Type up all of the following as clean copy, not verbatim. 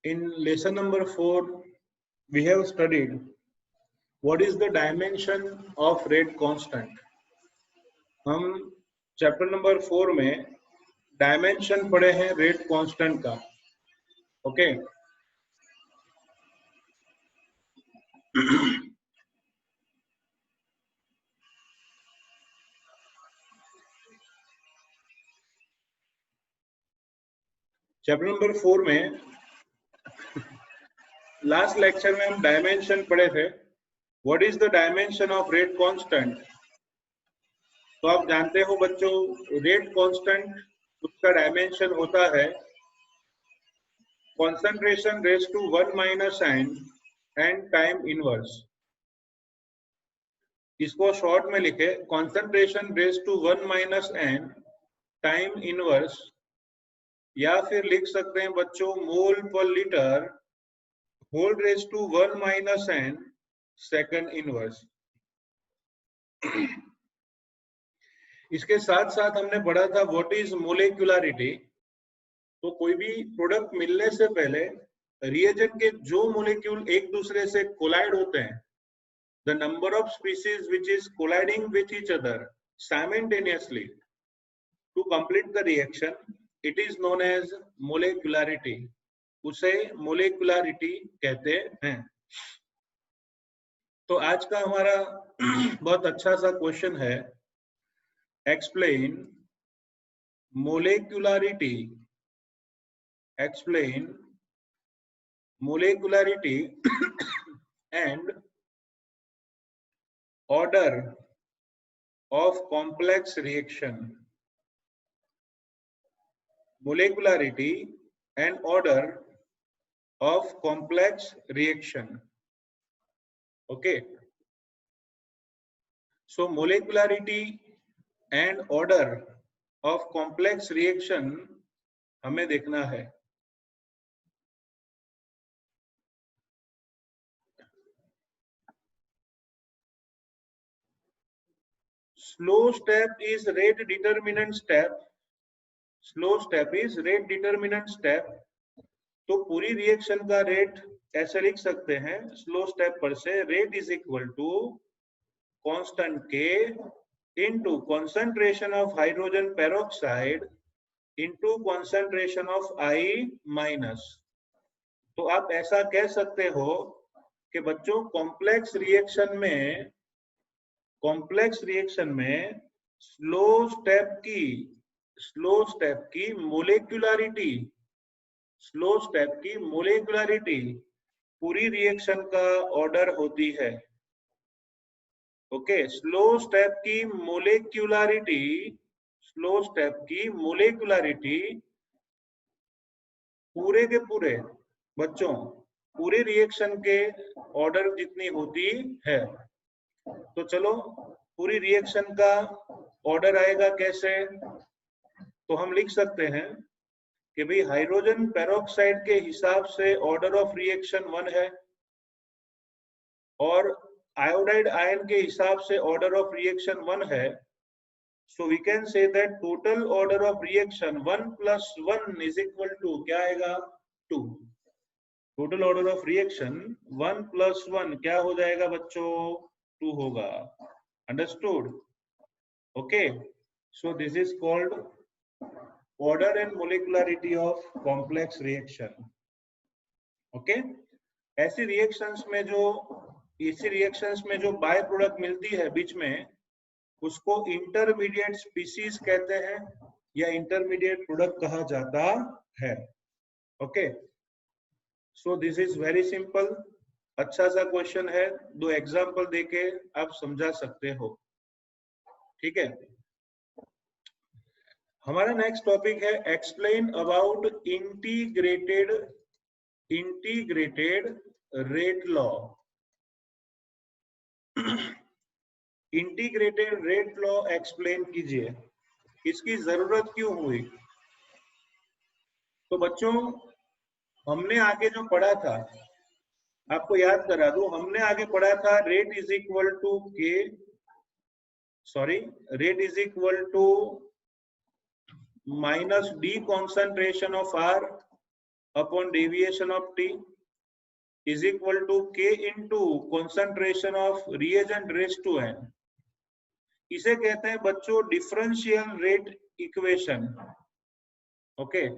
In lesson number 4, we have studied what is the dimension of rate constant. हम chapter number 4 में dimension पढ़े हैं rate constant का. Okay. Chapter number 4 में last lecture में हम डायमेंशन पढ़े थे. What is the dimension of rate constant? तो आप जानते हो बच्चों, रेट कांस्टेंट उसका डायमेंशन होता है concentration raised to 1 minus n and time inverse. इसको शॉर्ट में लिखे concentration raised to 1 minus n time inverse, या फिर लिख सकते हैं बच्चों mole per litre whole raise to 1 minus n second inverse. इसके साथ साथ हमने पढ़ा था व्हाट इज मोलेक्युलरिटी. तो कोई भी प्रोडक्ट मिलने से पहले रिएजेंट के जो मोलेक्यूल एक दूसरे से कोलाइड होते हैं, the number of species which is colliding with each other simultaneously to complete the reaction, it is known as molecularity. उसे मोलेक्युलरिटी कहते हैं. तो आज का हमारा बहुत अच्छा सा क्वेश्चन है, explain मोलेक्युलरिटी. Explain molecularity and order of complex reaction. Molecularity and order of complex reaction. Okay. So molecularity and order of complex reaction हमें देखना है. Slow step is rate determinant step. Slow step is rate determinant step. तो पूरी reaction का rate ऐसे लिख सकते हैं स्लो स्टेप पर से, rate is equal to constant k into concentration of hydrogen peroxide into concentration of I minus. तो आप ऐसा कह सकते हो कि बच्चों कॉम्प्लेक्स रिएक्शन में स्लो स्टेप की मोलेक्युलरिटी पूरी रिएक्शन का ऑर्डर होती है. ओके. स्लो स्टेप की मोलेक्युलरिटी पूरे के पूरे बच्चों पूरे रिएक्शन के ऑर्डर जितनी होती है. तो चलो पूरी रिएक्शन का ऑर्डर आएगा कैसे? तो हम लिख सकते हैं कि भाई हाइड्रोजन पेरोक्साइड के हिसाब से ऑर्डर ऑफ रिएक्शन 1 है और आयोडाइड आयन के हिसाब से ऑर्डर ऑफ रिएक्शन 1 है. So we can say that total order of reaction 1 + 1 is equal to क्या आएगा? 2. टोटल ऑर्डर ऑफ रिएक्शन 1 + 1 क्या हो जाएगा बच्चों? 2 होगा. Understood? Okay. So this is called order and molecularity of complex reaction. Okay. ऐसी reactions में जो बाय प्रोडक्ट मिलती है बीच में, उसको इंटरमीडिएट स्पीसीज कहते हैं या इंटरमीडिएट प्रोडक्ट कहा जाता है. Okay. So this is very simple. अच्छा सा क्वेश्चन है, 2 एग्जांपल देके आप समझा सकते हो. ठीक है. हमारा नेक्स्ट टॉपिक है explain about integrated rate law. Integrated rate law explain कीजिए. इसकी जरूरत क्यों हुई? तो बच्चों हमने आगे जो पढ़ा था, आपको याद करा दूं, हमने आगे पढ़ा था rate is equal to minus d concentration of R upon deviation of t is equal to k into concentration of reagent raise to n. इसे कहते हैं बच्चों differential rate equation. Okay,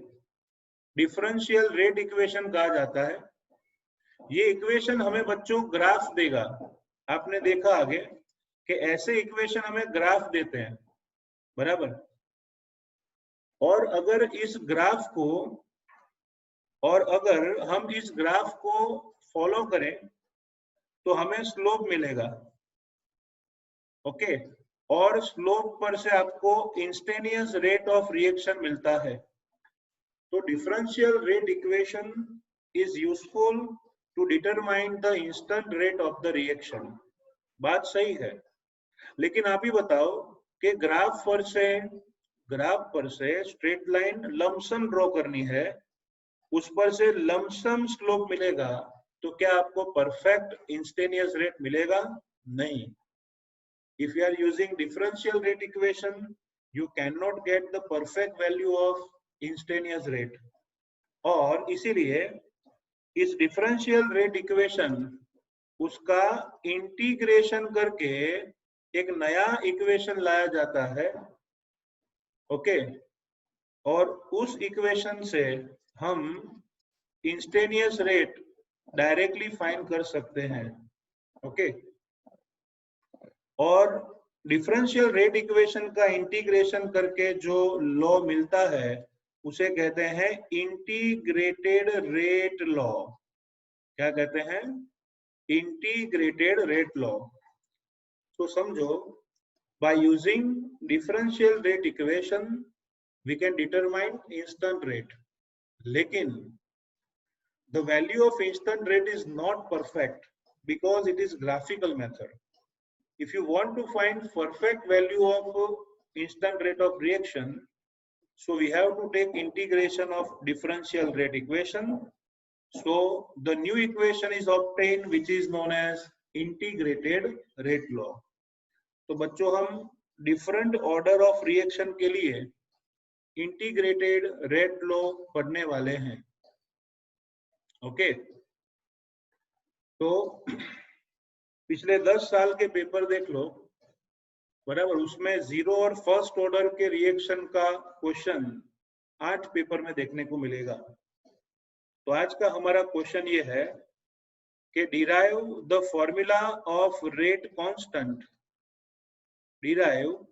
differential rate equation कहा जाता है। ये equation हमें बच्चों ग्राफ देगा। आपने देखा आगे कि ऐसे इक्वेशन हमें ग्राफ देते हैं, बराबर। और अगर हम इस ग्राफ को फॉलो करें तो हमें स्लोप मिलेगा। ओके, और स्लोप पर से आपको इंस्टेंटेनियस रेट ऑफ रिएक्शन मिलता है। तो differential rate equation is useful to determine the instant rate of the reaction. बात सही है, लेकिन आप ही बताओ कि ग्राफ पर से स्ट्रेट लाइन लमसम ड्रॉ करनी है, उस पर से लमसम स्लोप मिलेगा, तो क्या आपको परफेक्ट इंस्टेंटेनियस रेट मिलेगा? नहीं। If you are using differential rate equation, you cannot get the perfect value of instantaneous rate. और इसीलिए इस डिफरेंशियल रेट इक्वेशन उसका इंटीग्रेशन करके एक नया इक्वेशन लाया जाता है। ओके, और उस इक्वेशन से हम इंस्टेंटेनियस रेट डायरेक्टली फाइंड कर सकते हैं। ओके, और डिफरेंशियल रेट इक्वेशन का इंटीग्रेशन करके जो लॉ मिलता है उसे कहते हैं इंटीग्रेटेड रेट लॉ। क्या कहते हैं? Integrated rate law. तो समझो, by using differential rate equation we can determine instant rate, लेकिन the value of instant rate is not perfect because it is graphical method. If you want to find perfect value of instant rate of reaction, so we have to take integration of differential rate equation. So the new equation is obtained which is known as integrated rate law. तो बच्चों हम different order of reaction के लिए integrated rate law पढ़ने वाले हैं। Okay, तो पिछले 10 साल के पेपर देख लो, बराबर। उसमें जीरो और फर्स्ट ऑर्डर के रिएक्शन का क्वेश्चन 8 पेपर में देखने को मिलेगा। तो आज का हमारा क्वेश्चन ये है कि derive the formula of rate constant, derive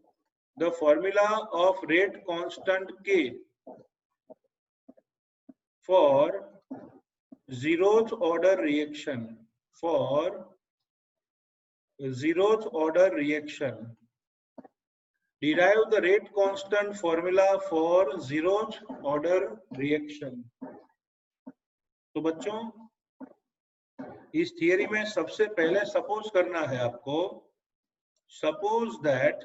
the formula of rate constant के for zeroth order reaction, for zeroth order reaction. Derive the rate constant formula for zeroth order reaction. तो बच्चों इस थियरी में सबसे पहले सपोज करना है आपको, सपोज दैट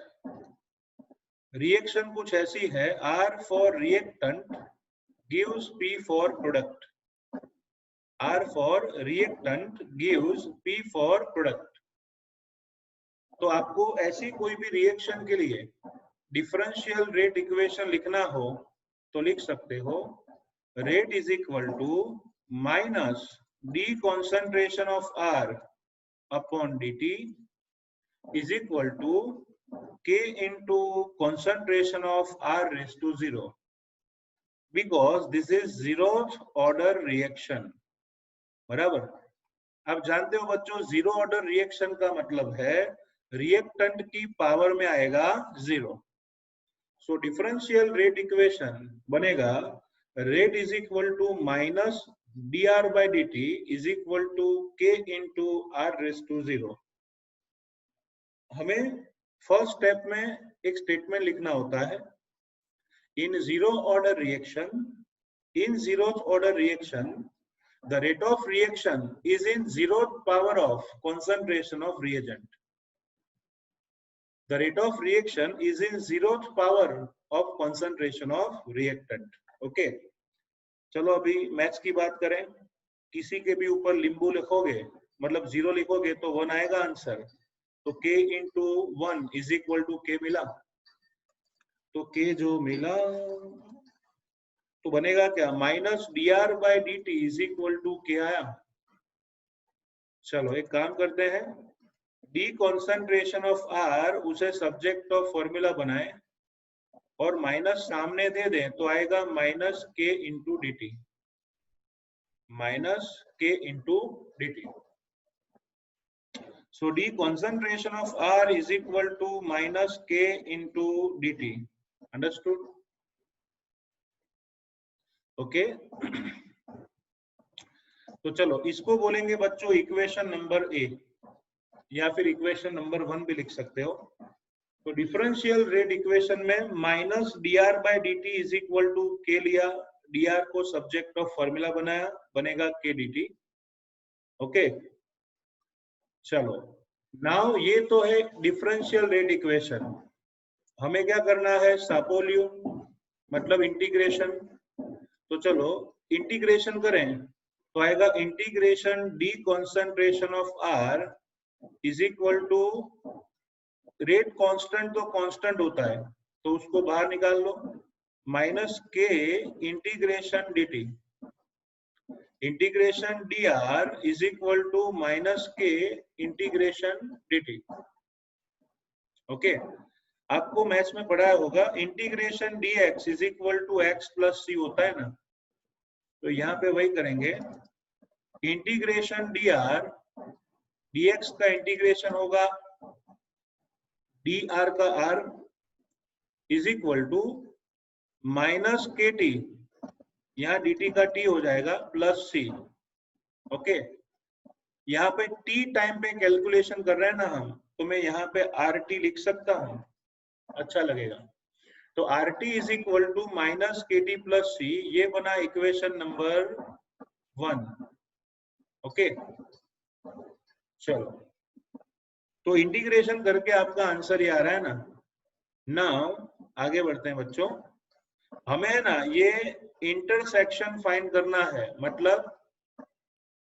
रिएक्शन कुछ ऐसी है, R for reactant gives P for product, R for reactant gives P for product. तो आपको ऐसी कोई भी रिएक्शन के लिए डिफरेंशियल रेट इक्वेशन लिखना हो तो लिख सकते हो, rate is equal to minus d concentration of R upon dt is equal to K into concentration of R raise to 0, because this is zeroth order reaction. बराबर। आप जानते हो बच्चों, जीरो ऑर्डर रिएक्शन का मतलब है रिएक्टेंट की power में आएगा 0। सो डिफरेंशियल रेट इक्वेशन बनेगा rate is equal to minus dr by dt is equal to k into R raise to 0। हमें फर्स्ट स्टेप में एक स्टेटमेंट लिखना होता है, in zero order reaction, in zeroth order reaction the rate of reaction is in zeroth power of concentration of reagent. The rate of reaction is in zeroth power of concentration of reactant. Okay, चलो अभी maths की बात करें। किसी के भी ऊपर लिंबू लिखोगे, मतलब 0 लिखोगे तो 1 आएगा आंसर। तो k into 1 is equal to k मिला, तो k जो मिला तो बनेगा क्या, minus d R by d t is equal to क्या आया। चलो एक काम करते हैं, डी कॉन्सेंट्रेशन ऑफ आर उसे सब्जेक्ट ऑफ फॉर्मूला बनाए और माइनस सामने दे दें तो आएगा माइनस के इंटू डी टी, माइनस के into D T. So D concentration of R is equal to minus K into dt. Understood? Okay. तो चलो इसको बोलेंगे बच्चों इक्वेशन नंबर ए, या फिर इक्वेशन नंबर 1 भी लिख सकते हो। तो डिफरेंशियल रेट इक्वेशन में minus d R by d t is equal to K लिया, डी आर को सब्जेक्ट ऑफ फॉर्मूला बनाया, बनेगा के डी टी। ओके चलो नाउ ये तो है डिफरेंशियल रेट इक्वेशन। हमें क्या करना है, सापोलियो मतलब इंटीग्रेशन। तो चलो इंटीग्रेशन करें तो आएगा integration d concentration of R is equal to, rate constant तो कांस्टेंट होता है तो उसको बाहर निकाल लो, minus k integration d t, integration d R is equal to minus k integration d t. Okay आपको मैथ्स में पढ़ाया होगा integration d x is equal to x plus c होता है ना, तो यहाँ पे वही करेंगे, integration d R, d x का इंटीग्रेशन होगा डी आर का R is equal to minus K t, यहाँ डी टी का टी हो जाएगा प्लस सी। ओके यहाँ पे टी टाइम पे कैलकुलेशन कर रहे हैं ना हम, तो मैं यहाँ पे आर टी लिख सकता हूँ, अच्छा लगेगा। तो R T is equal to minus K T plus C, ये बना इक्वेशन नंबर 1। ओके चलो तो इंटीग्रेशन करके आपका आंसर ये आ रहा है ना। नाउ आगे बढ़ते हैं बच्चों, हमें ना ये इंटरसेक्शन फाइंड करना है, मतलब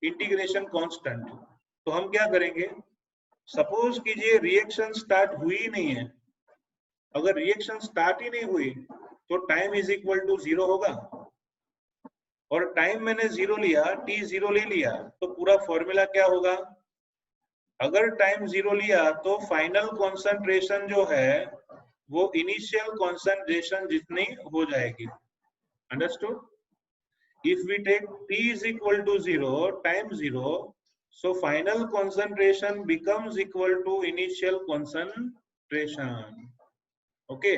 इंटीग्रेशन कांस्टेंट। तो हम क्या करेंगे, सपोज कीजिए रिएक्शन स्टार्ट हुई ही नहीं है, अगर रिएक्शन स्टार्ट ही नहीं हुई तो टाइम इज इक्वल टू 0 होगा, और टाइम मैंने 0 लिया, t 0 ले लिया, तो पूरा फॉर्मूला क्या होगा, अगर टाइम 0 लिया तो फाइनल कॉन्सेंट्रेशन जो है वो इनिशियल कॉन्सेंट्रेशन जितनी हो जाएगी। Understood? If we take t is equal to 0, time 0, so final concentration becomes equal to initial concentration. Okay,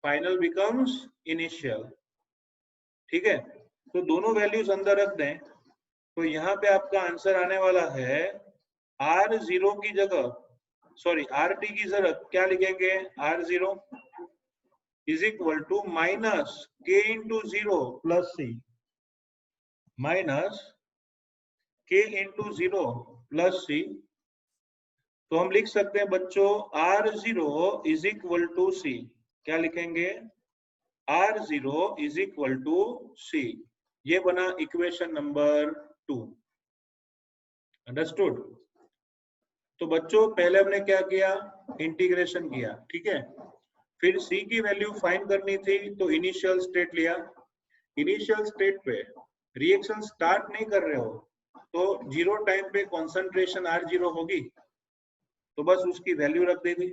final becomes initial. ठीक है, तो दोनों वैल्यूज अंदर रख दें, तो यहाँ पे आपका आंसर आने वाला है R0 की जगह, सॉरी RT की जगह क्या लिखेंगे, R0 is equal to minus K into 0 plus C, minus के इंटू 0 प्लस सी। तो हम लिख सकते हैं बच्चों R0 इज इक्वल टू सी, क्या लिखेंगे, R0 इज इक्वल टू सी, ये बना इक्वेशन नंबर 2। अंडरस्टूड? तो बच्चों पहले हमने क्या किया, इंटीग्रेशन किया, ठीक है, फिर सी की वैल्यू फाइंड करनी थी तो इनिशियल स्टेट लिया, इनिशियल स्टेट पे रिएक्शन स्टार्ट नहीं कर रहे हो तो 0 टाइम पे कॉन्सेंट्रेशन R0 होगी, तो बस उसकी वैल्यू रख देगी।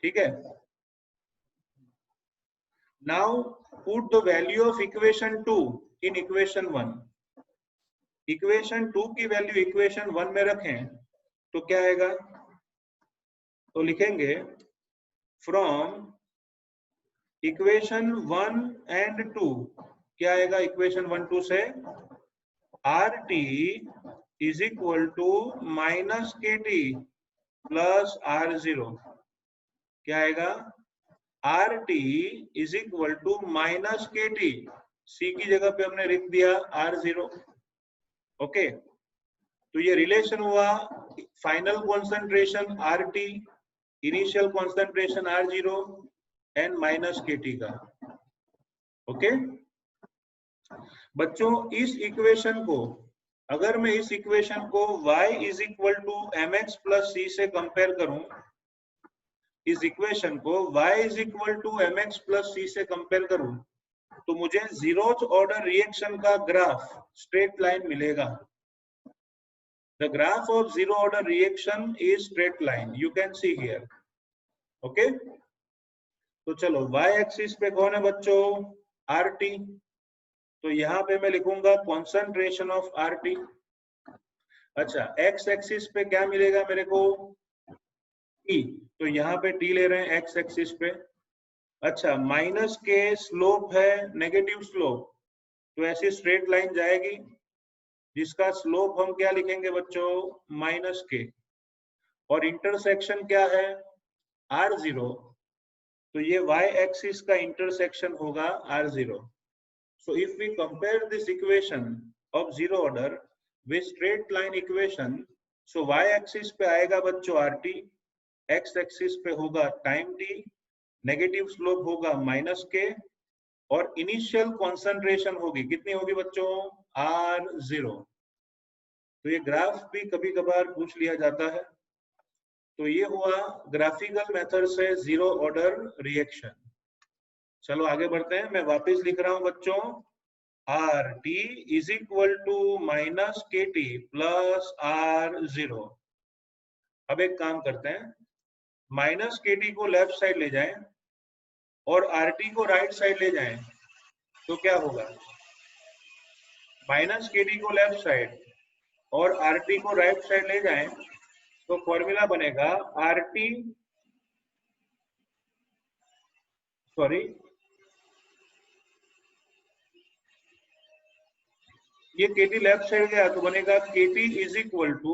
ठीक है, now put the value of equation 2 in equation 1। Equation 2 की वैल्यू इक्वेशन 1 में रखें तो क्या आएगा, तो लिखेंगे फ्रॉम इक्वेशन 1 एंड 2, क्या आएगा इक्वेशन 1 2 से, RT is equal to minus KT plus R0, क्या आएगा, RT is equal to minus KT, C की जगह पे हमने लिख दिया R0। ओके, तो ये रिलेशन हुआ final concentration RT, initial concentration R0 and minus KT का। ओके बच्चों, इस इक्वेशन को अगर मैं इस इक्वेशन को y is equal to mx plus c से कंपेयर करूं, इस इक्वेशन को y is equal to mx plus c से कंपेयर करूं, तो मुझे जीरोथ ऑर्डर रिएक्शन का ग्राफ स्ट्रेट लाइन मिलेगा. The graph of zero order reaction is straight line, you can see here. Okay, तो चलो y एक्सिस पे कौन है बच्चों? RT. तो यहाँ पे मैं लिखूंगा कॉन्सेंट्रेशन ऑफ RT. अच्छा, x एक्सिस पे क्या मिलेगा मेरे को? T. तो यहाँ पे T ले रहे हैं x एक्सिस पे. अच्छा, माइनस के स्लोप है नेगेटिव स्लोप, तो ऐसी स्ट्रेट लाइन जाएगी जिसका स्लोप हम क्या लिखेंगे बच्चों? माइनस के. और इंटरसेक्शन क्या है? R0. तो ये y एक्सिस का इंटरसेक्शन होगा R0. So if we compare this equation of zero order with straight line equation, so y axis पे आएगा बच्चों RT, x axis पे होगा टाइम t, नेगेटिव स्लोप होगा माइनस के, और इनिशियल कॉन्सेंट्रेशन होगी कितनी होगी बच्चों? R0. तो ये ग्राफ भी कभी कभार पूछ लिया जाता है. तो ये हुआ ग्राफिकल मेथड से जीरो ऑर्डर रिएक्शन. चलो आगे बढ़ते हैं. मैं वापस लिख रहा हूं बच्चों, RT is equal to minus KT plus R0. अब एक काम करते हैं, माइनस KT को लेफ्ट साइड ले जाएं और RT को राइट साइड ले जाएं, तो क्या होगा? माइनस KT को लेफ्ट साइड और RT को राइट साइड ले जाएं, तो फॉर्मूला बनेगा RT, सॉरी ये KT लेफ्ट साइड गया तो बनेगा KT is equal to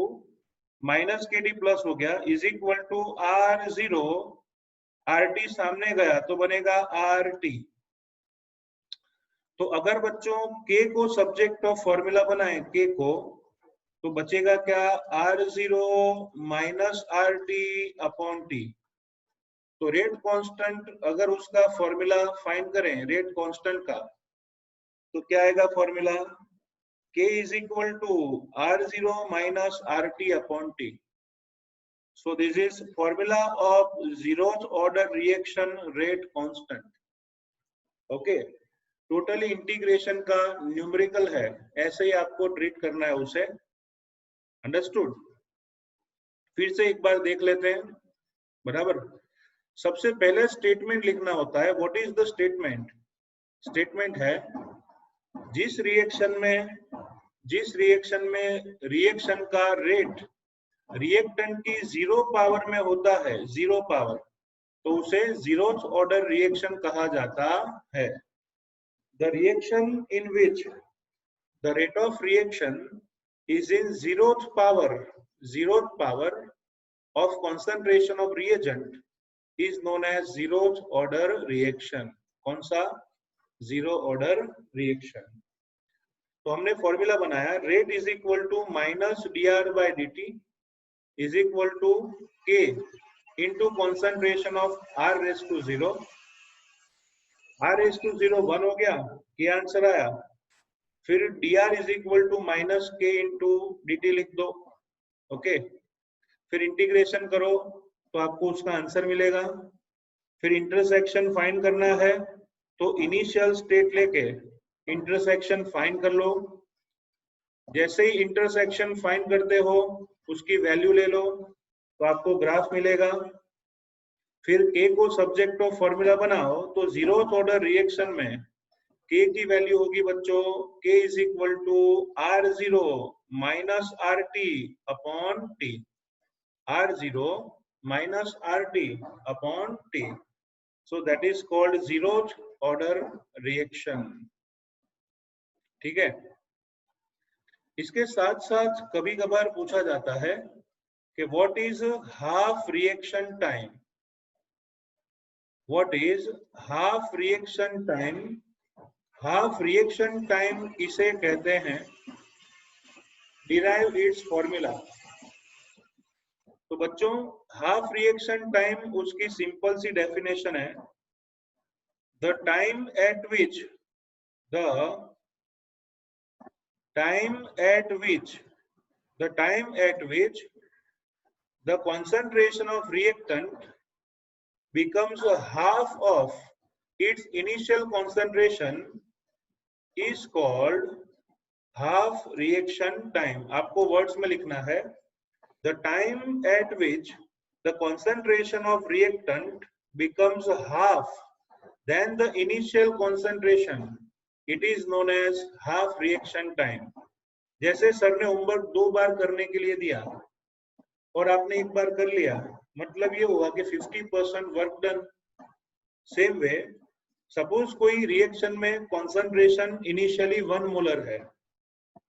minus KT plus हो गया is equal to R0. RT सामने गया तो बनेगा RT. तो अगर बच्चों K को सब्जेक्ट ऑफ फॉर्मूला बनाएं, K को, तो बचेगा क्या? R0 minus RT upon T. तो रेट कांस्टेंट अगर उसका फॉर्मूला फाइंड करें रेट कांस्टेंट का, तो क्या आएगा formula? K is equal to R0 minus RT upon T. So this is formula of zeroth order reaction rate constant. Okay, totally integration का numerical है, ऐसे ही आपको ट्रीट करना है उसे. अंडरस्टूड? फिर से एक बार देख लेते हैं. बराबर. सबसे पहले स्टेटमेंट लिखना होता है. What is the statement? Statement है जिस रिएक्शन में रिएक्शन का रेट रिएक्टेंट की जीरो पावर में होता है, जीरो पावर, तो उसे जीरोथ ऑर्डर रिएक्शन कहा जाता है. The reaction in which the rate of reaction is in zeroth power of concentration of reagent is known as zeroth order reaction. कौन सा? Zero order reaction. तो हमने फॉर्मूला बनाया, rate is equal to minus dr by dt is equal to K into concentration of R raise to 0. R raise to 0 1 हो गया, K answer आया. फिर dr is equal to minus K into dt लिख दो. Okay, फिर integration करो तो आपको उसका आंसर मिलेगा. फिर इंटरसेक्शन फाइंड करना है, तो इनिशियल स्टेट लेके इंटरसेक्शन फाइंड कर लो. जैसे ही इंटरसेक्शन फाइंड करते हो उसकी वैल्यू ले लो तो आपको ग्राफ मिलेगा. फिर K को सब्जेक्ट ऑफ फॉर्मूला बनाओ, तो जीरोथ ऑर्डर रिएक्शन में K की वैल्यू होगी बच्चों, K is equal to R0 minus RT upon T. R0 minus RT upon T. So that is called zeroth order reaction. ठीक है. इसके साथ साथ कभी कभार पूछा जाता है कि what is half reaction time. What is half reaction time? Half reaction time किसे कहते हैं? Derive it's formula. तो बच्चों हाफ रिएक्शन टाइम उसकी सिंपल सी डेफिनेशन है, the time eight which the concentration of reactant becomes a half of its initial concentration is called half reaction time. आपको words में लिखना है the time at which the concentration of reactant becomes half than the initial concentration. It is known as half reaction time. जैसे sir ने homework 2 बार करने के लिए दिया और आपने एक बार कर लिया, मतलब ये हुआ कि 50% work done. Same way suppose कोई रिएक्शन में कॉन्सेंट्रेशन इनिशियली 1 मोलर है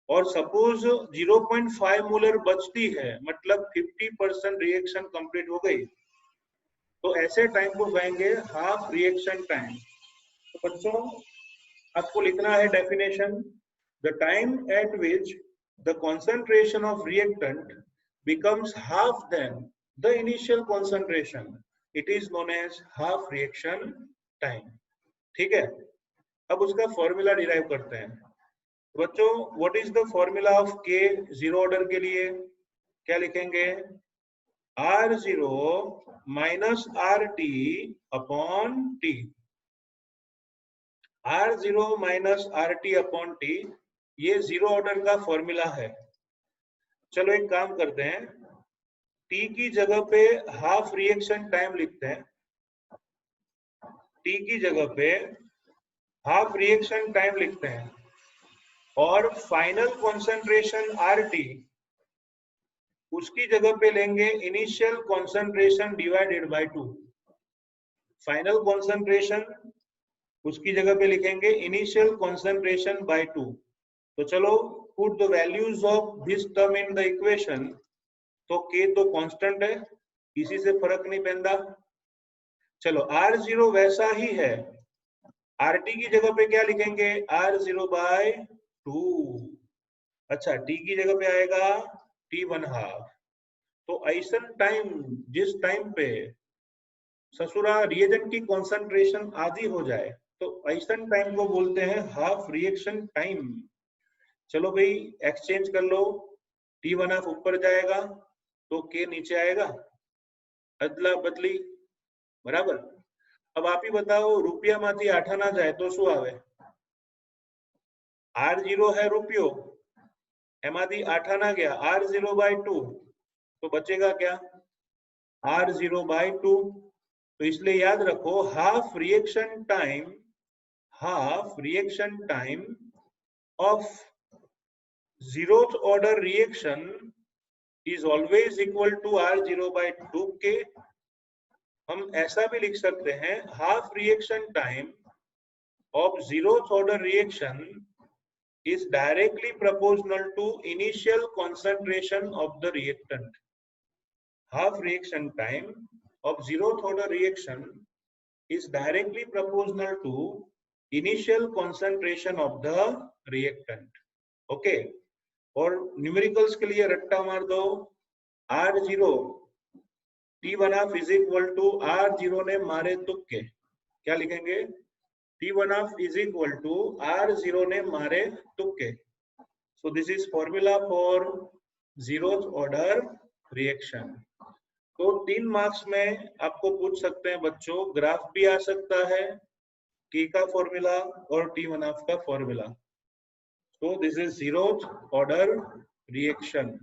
और सपोज 0.5 मोलर बचती है, मतलब 50% रिएक्शन कंप्लीट हो गई, तो ऐसे टाइम को कहेंगे हाफ रिएक्शन टाइम. तो बच्चों आपको लिखना है definition, the time eight which the concentration of reactant becomes half than the initial concentration. It is known as half reaction time. ठीक है, अब उसका फॉर्मूला डिराइव करते हैं. बच्चों what is the formula of के जीरो ऑर्डर के लिए? क्या लिखेंगे? R0 minus RT upon T. R0 minus RT upon T ये जीरो ऑर्डर का फॉर्मूला है. चलो एक काम करते हैं, T की जगह पे हाफ रिएक्शन टाइम लिखते हैं. T की जगह पे हाफ रिएक्शन टाइम लिखते हैं और फाइनल कॉन्सेंट्रेशन RT उसकी जगह पे लेंगे initial concentration divided by 2. Final concentration उसकी जगह पे लिखेंगे इनिशियल कॉन्सेंट्रेशन बाय 2. तो चलो put the values of this term in the equation. तो K तो कांस्टेंट है, इसी से फर्क नहीं पैंदा. चलो R0 वैसा ही है, RT की जगह पे क्या लिखेंगे? R0 bye 2. अच्छा, T की जगह पे आएगा T1/2. तो ऐसा टाइम जिस टाइम पे ससुरा रिएजेंट की कॉन्सेंट्रेशन आधी हो जाए, तो ऐसा टाइम को बोलते हैं हाफ रिएक्शन टाइम. चलो भाई एक्सचेंज कर लो, T1/2 ऊपर जाएगा तो K नीचे आएगा, अदला बदली बराबर. अब आप ही बताओ, रुपया माथी आठा ना जाए तो शू आवे? R0 है रुपयो, एमाथी आठा ना गया, R0 बाय 2, तो बचेगा क्या? R0 bye 2. तो इसलिए याद रखो half reaction time of zeroth order reaction is always equal to R0 by 2K. हम ऐसा भी लिख सकते हैं, half reaction time of zeroth order reaction is directly proportional to initial concentration of the reactant. Half reaction time of zeroth order reaction is directly proportional to initial concentration of the reactant. Okay. और numericals के लिए रट्टा मार दो, R0 T1/2 is equal to R0 ने मारे तुक्के, क्या लिखेंगे? T1/2 is equal to R0 ने मारे तुक्के. सो this is formula for zeroth order reaction. तो 3 मार्क्स में आपको पूछ सकते हैं बच्चों, ग्राफ भी आ सकता है, K का फॉर्मूला और T1/2 का formula. So this is zeroth order reaction.